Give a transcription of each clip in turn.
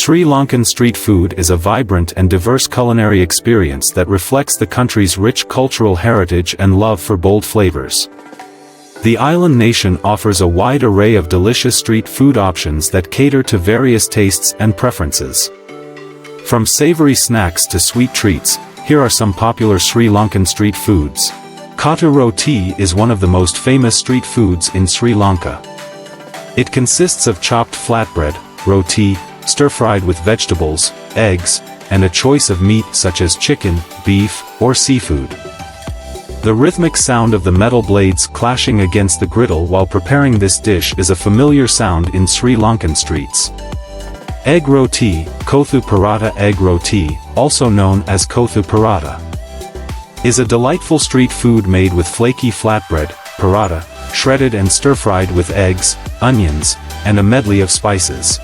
Sri Lankan street food is a vibrant and diverse culinary experience that reflects the country's rich cultural heritage and love for bold flavors. The island nation offers a wide array of delicious street food options that cater to various tastes and preferences. From savory snacks to sweet treats, here are some popular Sri Lankan street foods. Kottu Roti is one of the most famous street foods in Sri Lanka. It consists of chopped flatbread, roti, stir-fried with vegetables, eggs, and a choice of meat such as chicken, beef, or seafood. The rhythmic sound of the metal blades clashing against the griddle while preparing this dish is a familiar sound in Sri Lankan streets. Egg Roti, Kothu Parotta. Egg Roti, also known as Kothu Parotta, is a delightful street food made with flaky flatbread, parotta, shredded and stir-fried with eggs, onions, and a medley of spices.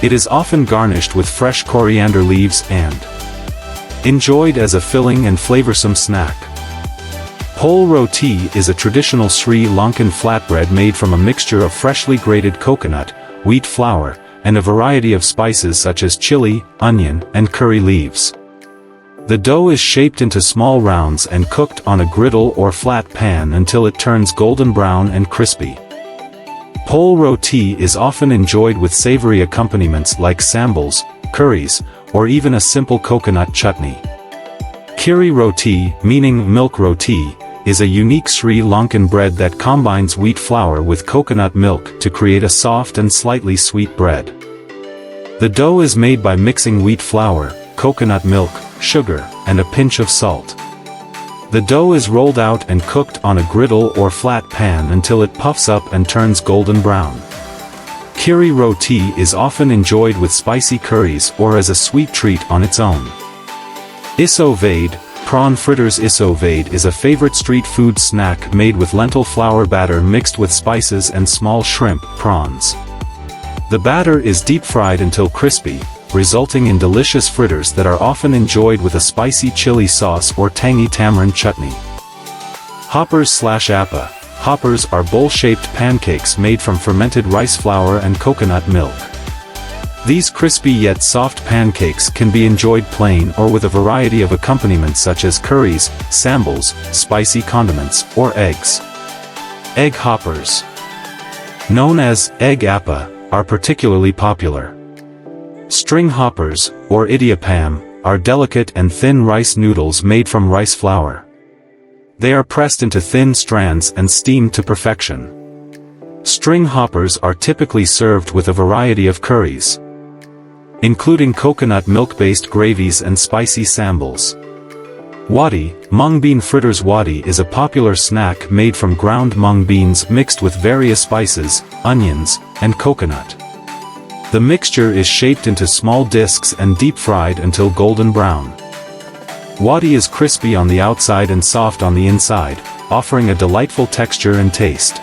It is often garnished with fresh coriander leaves and enjoyed as a filling and flavorsome snack. Pol Roti is a traditional Sri Lankan flatbread made from a mixture of freshly grated coconut, wheat flour, and a variety of spices such as chili, onion, and curry leaves. The dough is shaped into small rounds and cooked on a griddle or flat pan until it turns golden brown and crispy. Pol Roti is often enjoyed with savory accompaniments like sambals, curries, or even a simple coconut chutney. Kiri Roti, meaning milk roti, is a unique Sri Lankan bread that combines wheat flour with coconut milk to create a soft and slightly sweet bread. The dough is made by mixing wheat flour, coconut milk, sugar, and a pinch of salt. The dough is rolled out and cooked on a griddle or flat pan until it puffs up and turns golden brown. Kiri Roti is often enjoyed with spicy curries or as a sweet treat on its own. Isso Vade, Prawn Fritters. Isso Vade is a favorite street food snack made with lentil flour batter mixed with spices and small shrimp, prawns. The batter is deep-fried until crispy, resulting in delicious fritters that are often enjoyed with a spicy chili sauce or tangy tamarind chutney. Hoppers/Appa. Hoppers are bowl-shaped pancakes made from fermented rice flour and coconut milk. These crispy yet soft pancakes can be enjoyed plain or with a variety of accompaniments such as curries, sambals, spicy condiments, or eggs. Egg hoppers, known as egg appa, are particularly popular. String hoppers, or idiyappam, are delicate and thin rice noodles made from rice flour. They are pressed into thin strands and steamed to perfection. String hoppers are typically served with a variety of curries, including coconut milk-based gravies and spicy sambals. Wadi, mung bean fritters. Wadi is a popular snack made from ground mung beans mixed with various spices, onions, and coconut. The mixture is shaped into small discs and deep-fried until golden brown. Wadi is crispy on the outside and soft on the inside, offering a delightful texture and taste.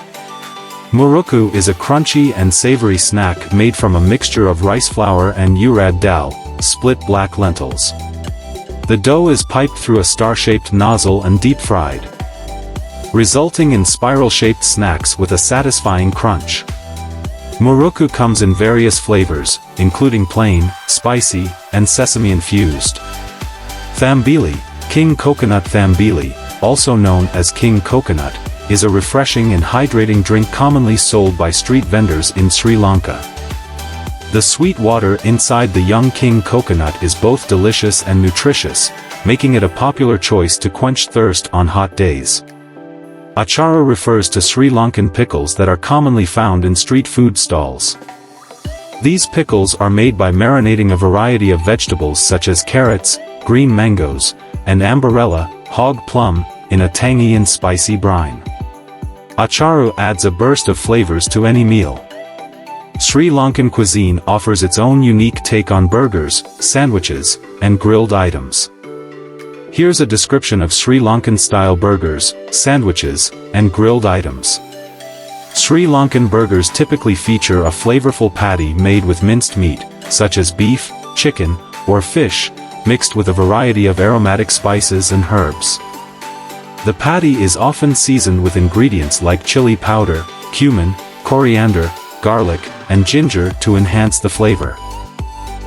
Murukku is a crunchy and savory snack made from a mixture of rice flour and urad dal, split black lentils. The dough is piped through a star-shaped nozzle and deep-fried, resulting in spiral-shaped snacks with a satisfying crunch. Murukku comes in various flavors, including plain, spicy, and sesame-infused. Thambili, King Coconut. Thambili, also known as King Coconut, is a refreshing and hydrating drink commonly sold by street vendors in Sri Lanka. The sweet water inside the young king coconut is both delicious and nutritious, making it a popular choice to quench thirst on hot days. Achara refers to Sri Lankan pickles that are commonly found in street food stalls. These pickles are made by marinating a variety of vegetables such as carrots, green mangoes, and ambarella, hog plum, in a tangy and spicy brine. Acharu adds a burst of flavors to any meal. Sri Lankan cuisine offers its own unique take on burgers, sandwiches, and grilled items. Here's a description of Sri Lankan-style burgers, sandwiches, and grilled items. Sri Lankan burgers typically feature a flavorful patty made with minced meat, such as beef, chicken, or fish, mixed with a variety of aromatic spices and herbs. The patty is often seasoned with ingredients like chili powder, cumin, coriander, garlic, and ginger to enhance the flavor.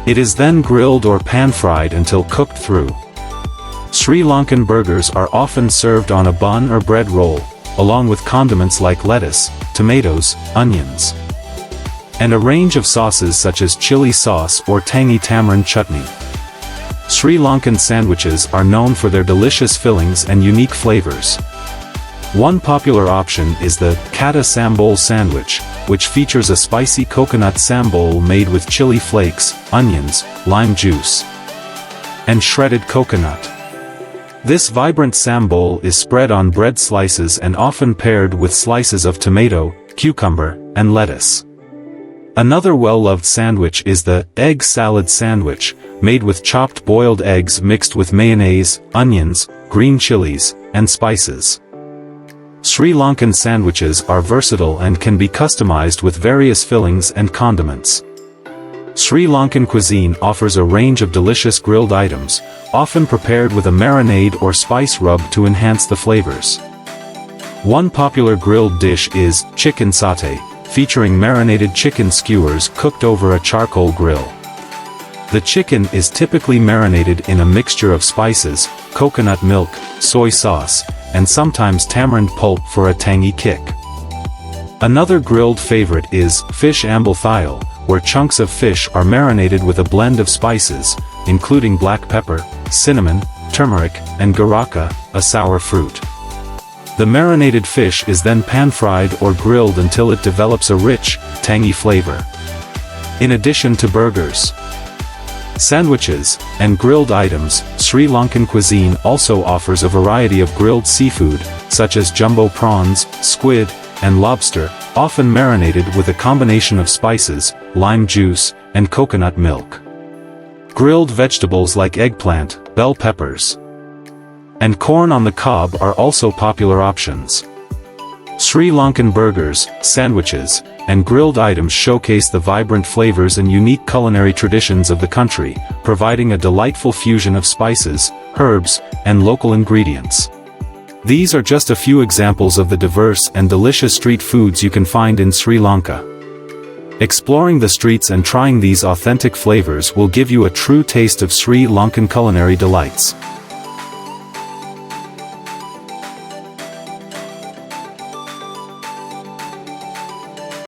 It is then grilled or pan-fried until cooked through. Sri Lankan burgers are often served on a bun or bread roll, along with condiments like lettuce, tomatoes, onions, and a range of sauces such as chili sauce or tangy tamarind chutney. Sri Lankan sandwiches are known for their delicious fillings and unique flavors. One popular option is the Kata Sambol sandwich, which features a spicy coconut sambol made with chili flakes, onions, lime juice, and shredded coconut. This vibrant sambol is spread on bread slices and often paired with slices of tomato, cucumber, and lettuce. Another well-loved sandwich is the egg salad sandwich, made with chopped boiled eggs mixed with mayonnaise, onions, green chilies, and spices. Sri Lankan sandwiches are versatile and can be customized with various fillings and condiments. Sri Lankan cuisine offers a range of delicious grilled items, often prepared with a marinade or spice rub to enhance the flavors. One popular grilled dish is chicken satay, featuring marinated chicken skewers cooked over a charcoal grill. The chicken is typically marinated in a mixture of spices, coconut milk, soy sauce, and sometimes tamarind pulp for a tangy kick. Another grilled favorite is fish ambalthayal, where chunks of fish are marinated with a blend of spices, including black pepper, cinnamon, turmeric, and guraka, a sour fruit. The marinated fish is then pan-fried or grilled until it develops a rich, tangy flavor. In addition to burgers, sandwiches, and grilled items, Sri Lankan cuisine also offers a variety of grilled seafood, such as jumbo prawns, squid, and lobster, often marinated with a combination of spices, lime juice, and coconut milk. Grilled vegetables like eggplant, bell peppers, and corn on the cob are also popular options. Sri Lankan burgers, sandwiches, and grilled items showcase the vibrant flavors and unique culinary traditions of the country, providing a delightful fusion of spices, herbs, and local ingredients. These are just a few examples of the diverse and delicious street foods you can find in Sri Lanka. Exploring the streets and trying these authentic flavors will give you a true taste of Sri Lankan culinary delights.